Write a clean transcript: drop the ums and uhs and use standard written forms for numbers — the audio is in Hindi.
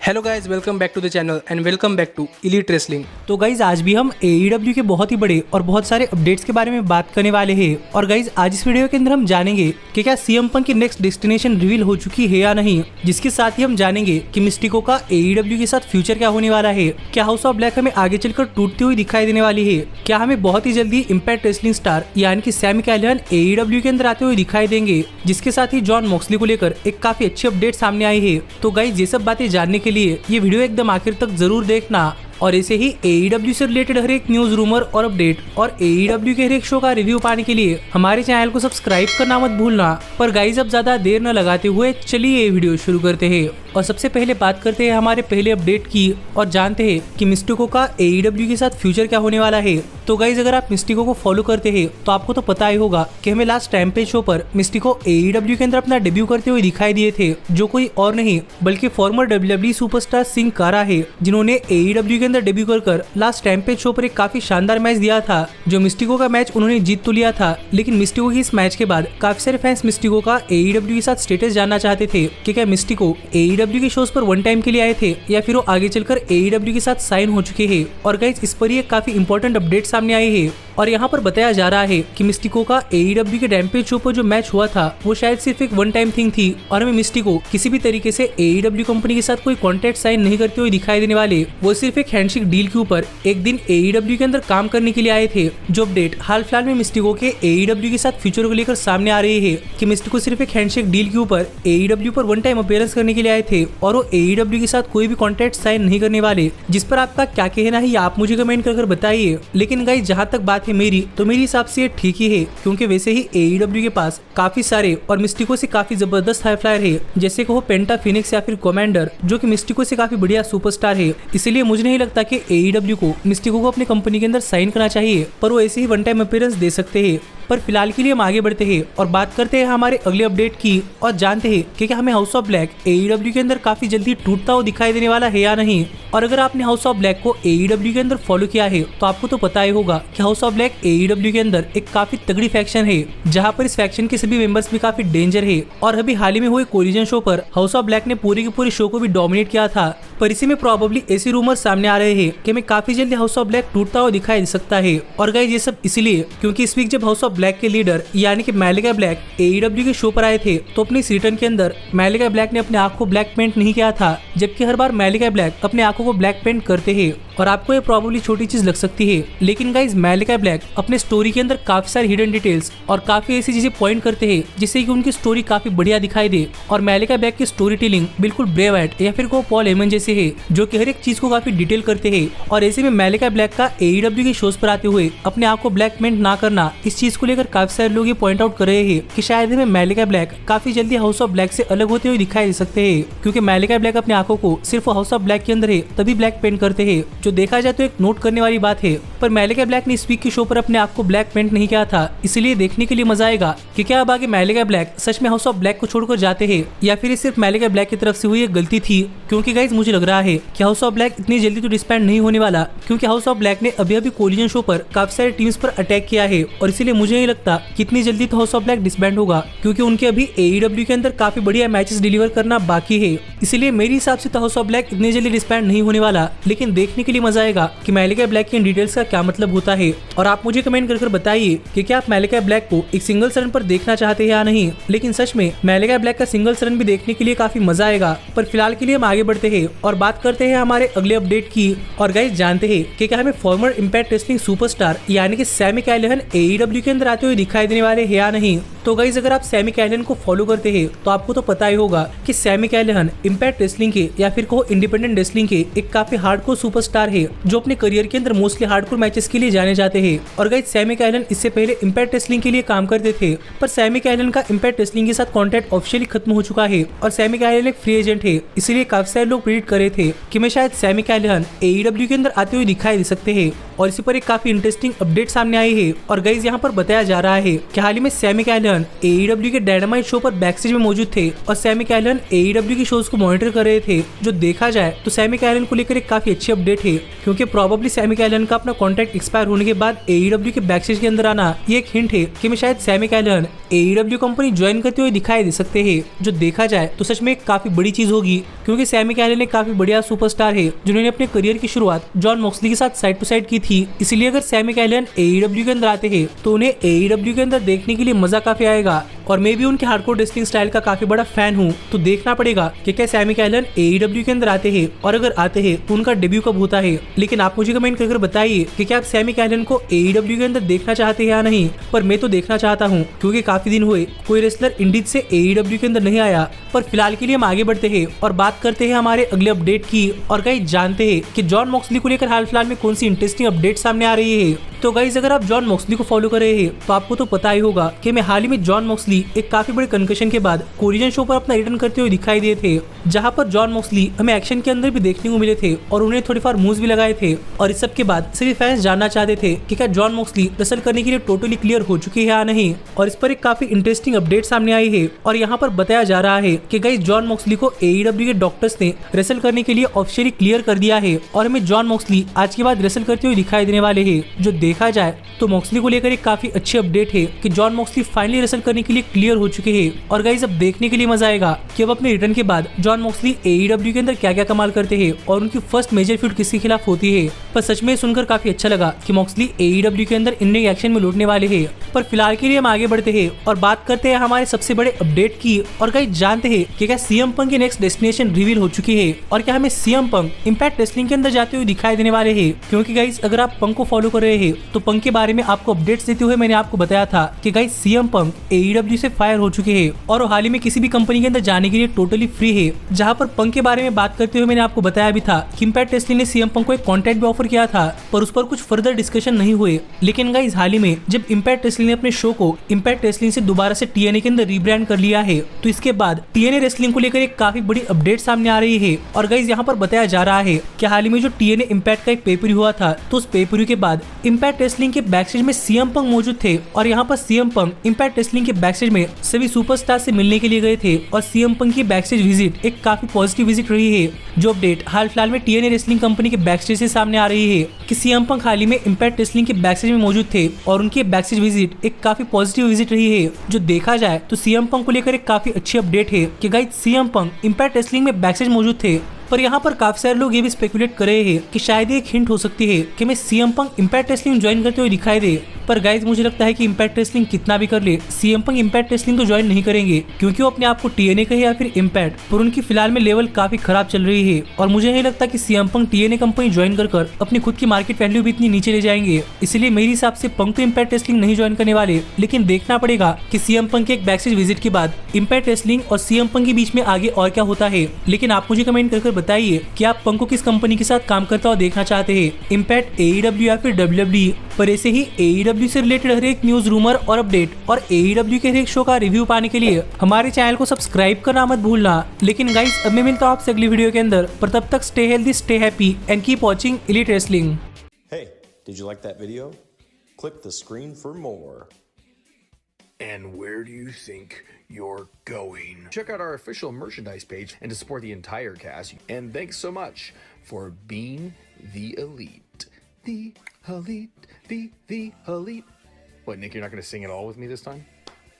Hello guys, welcome back to the channel and welcome back to elite wrestling. तो गाइज आज भी हम AEW के बहुत ही बड़े और बहुत सारे अपडेट्स के बारे में बात करने वाले हैं। और गाइज आज इस वीडियो के अंदर हम जानेंगे कि क्या CM पंक की नेक्स्ट डेस्टिनेशन रिवील हो चुकी है या नहीं, जिसके साथ ही हम जानेंगे कि मिस्टिको का AEW के साथ फ्यूचर क्या होने वाला है, क्या हाउस ऑफ ब्लैक हमें आगे चलकर टूटती हुई दिखाई देने वाली है, क्या हमें बहुत ही जल्दी इम्पैक्ट रेसलिंग स्टार यानी कि सैमी कैलिहन AEW के अंदर आते हुए दिखाई देंगे, जिसके साथ ही जॉन मॉक्सली को लेकर एक काफी अच्छी अपडेट सामने आई है। तो गाइज ये सब बातें जानने के लिए ये वीडियो एकदम आखिर तक जरूर देखना और ऐसे ही AEW से रिलेटेड हर एक न्यूज, रूमर और अपडेट और AEW के हर एक शो का रिव्यू पाने के लिए हमारे चैनल को सब्सक्राइब करना मत भूलना। पर गाइज अब ज्यादा देर न लगाते हुए चलिए ये वीडियो शुरू करते हैं और सबसे पहले बात करते हैं हमारे पहले अपडेट की और जानते हैं कि मिस्टिको का AEW के साथ फ्यूचर क्या होने वाला है। तो गाइज अगर आप मिस्टिको को फॉलो करते हैं तो आपको तो पता ही होगा कि हमें लास्ट रैम्पेज शो पर मिस्टिको AEW के अंदर अपना डेब्यू करते हुए दिखाई दिए थे, जो कोई और नहीं बल्कि फॉर्मर WWE सुपरस्टार सिंह कारा है, जिन्होंने AEW के अंदर डेब्यू कर लास्ट रैम्पेज शो पर एक काफी शानदार मैच दिया था। जो मिस्टिको का मैच उन्होंने जीत तो लिया था, लेकिन मिस्टिको की इस मैच के बाद काफी सारे फैंस मिस्टिको का AEW के साथ स्टेटस जानना चाहते थे कि क्या मिस्टिको AEW के शोज पर वन टाइम के लिए आए थे या फिर वो आगे चलकर AEW के साथ साइन हो चुके हैं। और गाइस इस पर ही एक काफी इंपॉर्टेंट अपडेट सामने आई है और यहाँ पर बताया जा रहा है कि मिस्टिको का AEW के रैम्पेज शो पर जो मैच हुआ था वो शायद सिर्फ एक वन टाइम थिंग थी और हमें मिस्टिको किसी भी तरीके से AEW कंपनी के साथ कोई कॉन्ट्रैक्ट साइन नहीं करते हुए दिखाई देने वाले। वो सिर्फ एक हैंडशेक डील के ऊपर एक दिन AEW के अंदर काम करने के लिए आए थे। जो अपडेट हाल फिलहाल में मिस्टिको के AEW के साथ फ्यूचर को लेकर सामने आ रही है कि मिस्टिको सिर्फ एक हैंडशेक डील के ऊपर AEW पर वन टाइम अपीयरेंस करने के लिए आए थे और वो AEW के साथ कोई भी कॉन्ट्रैक्ट साइन नहीं करने वाले। जिस पर आपका क्या कहना है आप मुझे कमेंट कर बताइए। लेकिन गाइस जहाँ तक बात है मेरी, तो मेरे हिसाब से ये ठीक ही है, क्योंकि वैसे ही AEW के पास काफी सारे और मिस्टिको से काफी जबरदस्त हाई फ्लायर है, जैसे कि वो पेंटा फिनिक्स या फिर कमांडर, जो कि मिस्टिको से काफी बढ़िया सुपरस्टार है। इसलिए मुझे नहीं लगता कि AEW को मिस्टिको को अपनी कंपनी के अंदर साइन करना चाहिए, पर वो ऐसे ही वन टाइम अपीयरेंस दे सकते हैं। पर फिलहाल के लिए हम आगे बढ़ते हैं और बात करते हैं हमारे अगले अपडेट की और जानते हैं कि क्या हमें हाउस ऑफ ब्लैक AEW के अंदर काफी जल्दी टूटता हुआ दिखाई देने वाला है या नहीं। और अगर आपने हाउस ऑफ ब्लैक को AEW के अंदर फॉलो किया है तो आपको तो पता ही होगा कि हाउस ऑफ ब्लैक AEW के अंदर एक काफी तगड़ी फैक्शन है, जहाँ पर इस फैक्शन के सभी मेंबर्स भी काफी डेंजर है। और अभी हाल ही में हुए कोलिजन शो पर हाउस ऑफ ब्लैक ने पूरी की पूरी शो को भी डोमिनेट किया था। पर इसी में प्रोबेबली ऐसी रूमर सामने आ रहे हैं कि हमें काफी जल्दी हाउस ऑफ ब्लैक टूटता हुआ दिखाई दे सकता है। और गाइस ये सब इसलिए क्योंकि इस वीक जब हाउस ऑफ ब्लैक के लीडर यानी कि मैलिका ब्लैक AEW के शो पर आए थे तो अपने इस रिटर्न के अंदर मैलिका ब्लैक ने अपने आंखों को ब्लैक पेंट नहीं किया था, जबकि हर बार मैलिका ब्लैक अपने आंखों को ब्लैक पेंट करते हैं। और आपको ये प्रोबेबली छोटी चीज लग सकती है, लेकिन गाइस मैलिका ब्लैक अपने स्टोरी के अंदर काफी सारी हिडन डिटेल्स और काफी ऐसी चीजें पॉइंट करते हैं जिससे कि उनकी स्टोरी काफी बढ़िया दिखाई दे। और मैलिका ब्लैक की स्टोरी टेलिंग बिल्कुल ब्रे वाइट या फिर को पॉल हेमन जैसे है, जो कि हर एक चीज को काफी डिटेल करते हैं। और ऐसे में मैलिका ब्लैक का AEW के शोज पर आते हुए अपने आप को ब्लैक पेंट ना करना, इस चीज को लेकर काफी सारे लोग ये पॉइंट आउट कर रहे हैं कि शायद हमें मैलिका ब्लैक काफी जल्दी हाउस ऑफ ब्लैक से अलग होते हुए दिखाई दे सकते हैं, क्योंकि मैलिका ब्लैक अपने आंखों को सिर्फ हाउस ऑफ ब्लैक के अंदर है तभी ब्लैक पेंट करते हैं, जो देखा जाए तो एक नोट करने वाली बात है। पर मैलिका ब्लैक ने इस वीक के शो पर अपने आप को ब्लैक पेंट नहीं किया था, इसलिए देखने के लिए मजा आएगा कि क्या अब आगे मैलिका ब्लैक सच में हाउस ऑफ ब्लैक को छोड़कर जाते हैं या फिर सिर्फ मैलिका ब्लैक की तरफ से हुई एक गलती थी। क्योंकि गाइस मुझे लग रहा है कि हाउस ऑफ ब्लैक इतनी जल्दी तो डिस्बैंड नहीं होने वाला, क्योंकि हाउस ऑफ ब्लैक ने अभी अभी कोलिजन शो पर काफी सारे टीम्स पर अटैक किया है और इसीलिए मुझे नहीं लगता कि इतनी जल्दी तो हाउस ऑफ ब्लैक डिस्बैंड होगा, क्योंकि उनके अभी AEW के अंदर काफी बढ़िया मैचेस डिलीवर करना बाकी है। इसलिए मेरे हिसाब से तो हाउस ऑफ ब्लैक इतनी जल्दी डिस्बैंड नहीं होने वाला, लेकिन देखने के लिए मजा आएगा कि मैलिका ब्लैक की डिटेल्स का क्या मतलब होता है। और आप मुझे कमेंट कर बताइए कि क्या आप मैलिका ब्लैक को एक सिंगल रन पर देखना चाहते हैं या नहीं। लेकिन सच में मैलिका ब्लैक का सिंगल रन भी देखने के लिए काफी मजा आएगा। पर फिलहाल के लिए हम आगे बढ़ते हैं और बात करते हैं हमारे अगले अपडेट की और गाइस जानते हैं कि क्या हमें फॉर्मर इम्पैक्ट रेसलिंग सुपरस्टार यानी कि सैमी कैलिहन AEW के अंदर आते हुए दिखाई देने वाले हैं या नहीं। तो गाइस अगर आप सैमी कैलिहन को फॉलो करते हैं तो आपको तो पता ही होगा कि सैमी कैलिहन इम्पैक्ट रेसलिंग के या फिर कहो इंडिपेंडेंट रेसलिंग के एक काफी हार्डकोर सुपरस्टार है, जो अपने करियर के अंदर मोस्टली हार्डकोर मैचेस के लिए जाने जाते हैं। और गाइस सैमी कैलिहन इससे पहले इम्पैक्ट रेसलिंग के लिए काम करते थे, पर सैमी कैलिहन का इम्पैक्ट रेसलिंग के साथ कॉन्ट्रैक्ट ऑफिशियली खत्म हो चुका है और सैमी कैलिहन एक फ्री एजेंट है। इसलिए काफी सारे लोग प्रेडिक्ट कर रहे थे कि मैं शायद सैमी कैलिहन AEW के अंदर आते हुए दिखाई दे सकते हैं। और इसी पर एक काफी इंटरेस्टिंग अपडेट सामने आई है। और गाइज यहाँ पर बताया जा रहा है कि हाल ही में सैमी कैलन AEW के डायनामाइट शो पर बैकस्टेज में मौजूद थे और सैमी कैलन AEW की शोज को मॉनिटर कर रहे थे। जो देखा जाए तो सैमी कैलन को लेकर एक काफी अच्छी अपडेट है, क्योंकि प्रोबेबली सैमी कैलन का अपना कॉन्ट्रैक्ट एक्सपायर होने के बाद AEW के बैकस्टेज के अंदर आना ये एक हिंट है कि मैं शायद सैमी कैलन AEW कंपनी ज्वाइन करते हुए दिखाई दे सकते हैं। जो देखा जाए तो सच में एक काफी बड़ी चीज होगी, क्योंकि सैमी कैलन एक काफी बढ़िया सुपरस्टार है जिन्होंने अपने करियर की शुरुआत जॉन मॉक्सली के साथ साइड टू साइड की थी। इसलिए अगर सैमी कैलन AEW के अंदर आते हैं तो उन्हें AEW के अंदर देखने के लिए मजा काफी आएगा। और मैं भी उनके हार्डकोर रेसलिंग स्टाइल का काफी बड़ा फैन हूँ, तो देखना पड़ेगा कि क्या सैमी कैलन AEW के अंदर आते हैं, और अगर आते हैं तो उनका डेब्यू कब होता है। लेकिन आप मुझे कमेंट कर बताइए कि क्या आप सैमी कैलन को AEW के अंदर देखना चाहते हैं या नहीं। पर मैं तो देखना चाहता हूँ, क्योंकि काफी दिन हुए कोई रेसलर इंडीज से AEW के अंदर नहीं आया। पर फिलहाल के लिए हम आगे बढ़ते हैं और बात करते हैं हमारे अगले अपडेट की। और गाइस जानते हैं कि जॉन मॉक्सली को लेकर हाल फिलहाल में कौन सी इंटरेस्टिंग अपडेट सामने आ रही है। तो गाइस अगर आप जॉन मॉक्सली को फॉलो कर रहे हैं तो आपको तो पता ही होगा कि मैं हाल ही में जॉन मॉक्सली एक काफी बड़े कंकशन के बाद कोरियन शो पर अपना रिटर्न करते हुए दिखाई दिए थे, जहां पर जॉन मॉक्सली हमें एक्शन के अंदर भी देखने को मिले थे और उन्हें थोड़े फार मूव्स भी लगाए थे। और इस सब के बाद सभी फैंस जानना चाहते थे कि क्या जॉन मॉक्सली रेसल करने के लिए टोटली क्लियर हो चुकी है या नहीं। और इस पर एक काफी इंटरेस्टिंग अपडेट सामने आई है और यहाँ पर बताया जा रहा है कि गाइस जॉन मॉक्सली को AEW के डॉक्टर्स ने रेसल करने के लिए ऑफिशियली क्लियर कर दिया है और हमें जॉन मॉक्सली आज के बाद रेसल करते हुए दिखाई देने वाले हैं। जो देखा जाए तो मॉक्सली को लेकर एक काफी अच्छी अपडेट है कि जॉन मॉक्सली फाइनली रेसल करने के लिए क्लियर हो चुके हैं। और गाइस अब देखने के लिए मजा आएगा कि अब अपने रिटर्न के बाद जॉन मॉक्सली AEW के अंदर क्या क्या कमाल करते हैं और उनकी फर्स्ट मेजर फ्यूड किसके खिलाफ होती है। पर सच में सुनकर काफी अच्छा लगा कि मॉक्सली AEW के अंदर इन एक्शन में लौटने वाले हैं। पर फिलहाल के लिए हम आगे बढ़ते हैं और बात करते हैं हमारे सबसे बड़े अपडेट की। और गाइस जानते हैं कि क्या CM पंक की नेक्स्ट डेस्टिनेशन रिवील हो चुकी है और क्या हमें CM पंक इंपैक्ट रेसलिंग के अंदर जाते हुए दिखाई देने वाले हैं। क्योंकि गाइस अगर आप पंक को फॉलो कर रहे हैं तो पंक के बारे में आपको अपडेट्स देते हुए मैंने आपको बताया था कि गाइस CM पंक AEW से फायर हो चुके हैं और हाल ही में किसी भी कंपनी के अंदर जाने के लिए टोटली फ्री है। जहां पर पंक के बारे में बात करते हुए मैंने आपको बताया भी था कि इंपैक्ट रेसलिंग ने CM पंक को एक कॉन्ट्रैक्ट भी ऑफर किया था, पर उस पर कुछ फर्दर डिस्कशन नहीं हुए। लेकिन गाइस हाल ही में जब इंपैक्ट रेसलिंग ने अपने शो को इंपैक्ट रेसलिंग से दोबारा से TNA के अंदर रीब्रांड कर लिया है, तो इसके बाद TNA रेसलिंग को लेकर एक काफी बड़ी अपडेट सामने आ रही है। और गाइस यहाँ पर बताया जा रहा है कि हाल ही में जो TNA इंपैक्ट का एक पेपर हुआ था, तो उस पेपर के बाद इंपैक्ट रेसलिंग के बैकस्टेज में CM पंक मौजूद थे और यहाँ पर CM पंक इंपैक्ट रेसलिंग के बैकस्टेज में सभी सुपरस्टार से मिलने के लिए गए थे। और CM पंक की बैकस्टेज विजिट एक काफी पॉजिटिव विजिट रही है। जो अपडेट हाल फिलहाल में TNA रेसलिंग कंपनी के बैकस्टेज से सामने आ रही है कि CM पंक हाल ही में इंपैक्ट रेसलिंग के बैकस्टेज में मौजूद थे और उनकी बैकस्टेज विजिट एक काफी पॉजिटिव विजिट रही है। जो देखा जाए तो CM पंक को लेकर एक काफी अच्छी अपडेट है कि गाइस CM पंक इंपैक्ट रेसलिंग में बैकस्टेज मौजूद थे। पर यहाँ पर काफी सारे लोग ये भी स्पेकुलेट कर रहे हैं कि शायद एक हिंट हो सकती है कि मैं CM पंक इंपैक्ट रेसलिंग ज्वाइन करते हुए दिखाई दे। पर गाइज मुझे लगता है कि इंपैक्ट रेसलिंग कितना भी कर ले, CM पंक इंपैक्ट रेसलिंग तो ज्वाइन नहीं करेंगे, क्योंकि वो अपने आप को TNA कहे या फिर इंपैक्ट, पर उनकी फिलहाल में लेवल काफी खराब चल रही है। और मुझे नहीं लगता कि CM पंक TNA कंपनी ज्वाइन कर अपनी खुद की मार्केट वैल्यू भी इतनी नीचे ले जाएंगे। इसलिए मेरे हिसाब से पंक तो इंपैक्ट रेसलिंग नहीं ज्वाइन करने वाले। लेकिन देखना पड़ेगा कि CM पंक के एक बैकस्टेज विजिट के बाद इंपैक्ट रेसलिंग और CM पंक के बीच में आगे और क्या होता है। लेकिन आप मुझे कमेंट कर बताइए कि आप पंक को किस कंपनी के साथ काम करता हुआ देखना चाहते हैं, इंपैक्ट, AEW या फिर WWE। पर ऐसे ही AEW से रिलेटेड हर एक न्यूज, रूमर और अपडेट और AEW के हर एक शो का रिव्यू पाने के लिए हमारे चैनल को सब्सक्राइब करना मत भूलना। लेकिन गाइस अब मैं मिलता हूँ आपसे अगली वीडियो के अंदर, पर तब तक stay healthy, stay happy and keep watching elite wrestling. Hey, did you like that video? Click the screen for more. And where do you think you're going? Check out our official merchandise page and to support the entire cast. And thanks so much for being the elite. The elite, the elite. What, Nick, you're not going to sing it all with me this time?